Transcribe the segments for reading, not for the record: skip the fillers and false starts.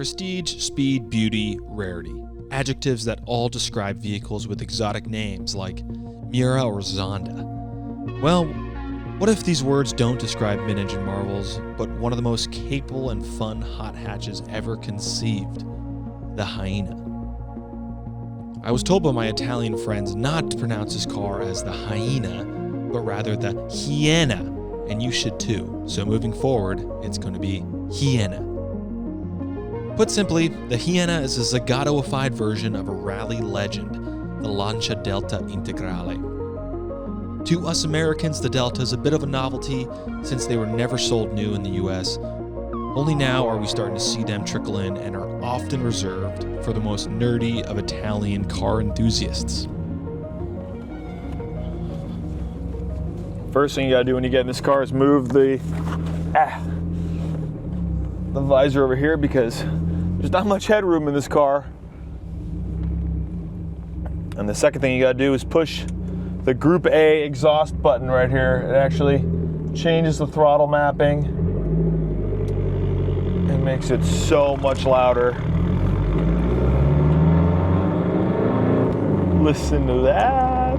Prestige, speed, beauty, rarity. Adjectives that all describe vehicles with exotic names like Miura or Zonda. Well, what if these words don't describe mid-engine marvels, but one of the most capable and fun hot hatches ever conceived, the Hyena? I was told by my Italian friends not to pronounce this car as the Hyena, but rather the Hyena, and you should too. So moving forward, it's going to be Hyena. Put simply, the Hyena is a Zagato-ified version of a rally legend, the Lancia Delta Integrale. To us Americans, the Delta is a bit of a novelty since they were never sold new in the US. Only now are we starting to see them trickle in and are often reserved for the most nerdy of Italian car enthusiasts. First thing you gotta do when you get in this car is move the visor over here because there's not much headroom in this car. And the second thing you gotta do is push the Group A exhaust button right here. It actually changes the throttle mapping and makes it so much louder. Listen to that.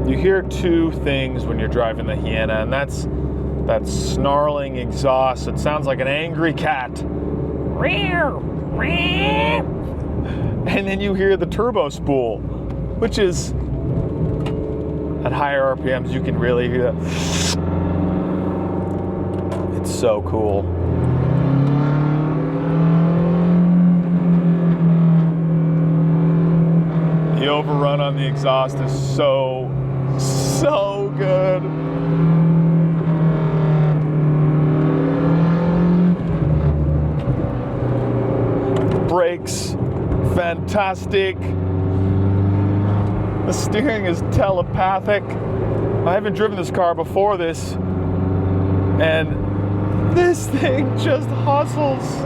You hear two things when you're driving the Hyena, and that's that snarling exhaust. It sounds like an angry cat. And then you hear the turbo spool, which is at higher RPMs, you can really hear that. It's so cool. The overrun on the exhaust is so good. Brakes, fantastic. The steering is telepathic. I haven't driven this car before this, and this thing just hustles.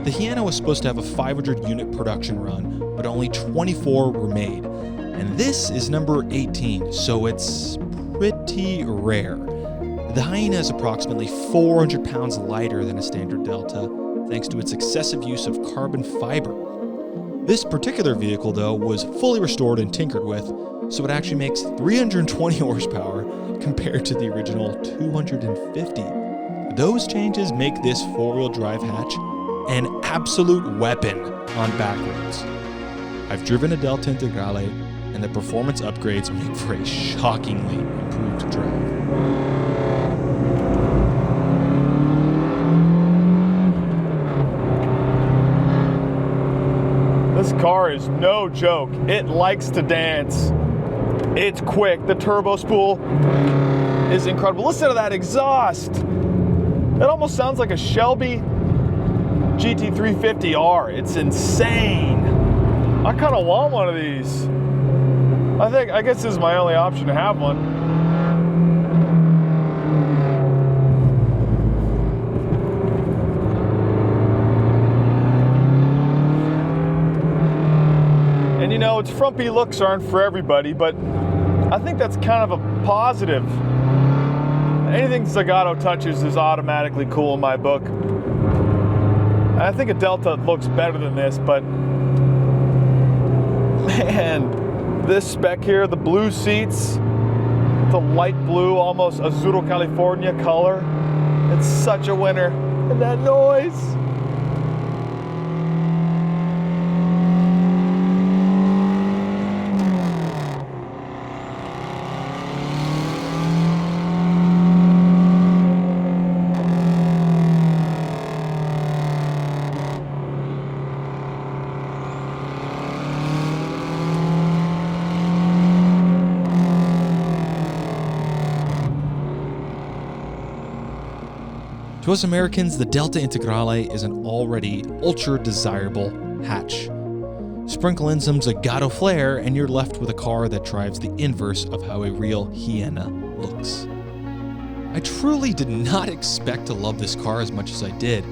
The Hyena was supposed to have a 500 unit production run, but only 24 were made. And this is number 18, so it's pretty rare. The Hyena is approximately 400 pounds lighter than a standard Delta, thanks to its excessive use of carbon fiber. This particular vehicle, though, was fully restored and tinkered with, so it actually makes 320 horsepower compared to the original 250. Those changes make this four-wheel drive hatch an absolute weapon on back roads. I've driven a Delta Integrale, and the performance upgrades make for a shockingly improved drive. This car is no joke. It likes to dance. It's quick. The turbo spool is incredible. Listen to that exhaust. It almost sounds like a Shelby GT350R. It's insane. I kind of want one of these. I guess this is my only option to have one. And you know, its frumpy looks aren't for everybody, but I think that's kind of a positive. Anything Zagato touches is automatically cool in my book. I think a Delta looks better than this, but man, this spec here, the blue seats, the light blue, almost Azzurro California color, it's such a winner. And that noise. To us Americans, the Delta Integrale is an already ultra-desirable hatch. Sprinkle in some Zagato flair, and you're left with a car that drives the inverse of how a real Hyena looks. I truly did not expect to love this car as much as I did.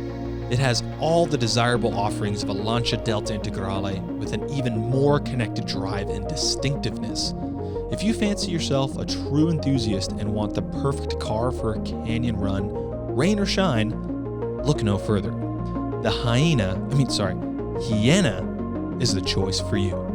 It has all the desirable offerings of a Lancia Delta Integrale with an even more connected drive and distinctiveness. If you fancy yourself a true enthusiast and want the perfect car for a canyon run, rain or shine, look no further. The Hyena is the choice for you.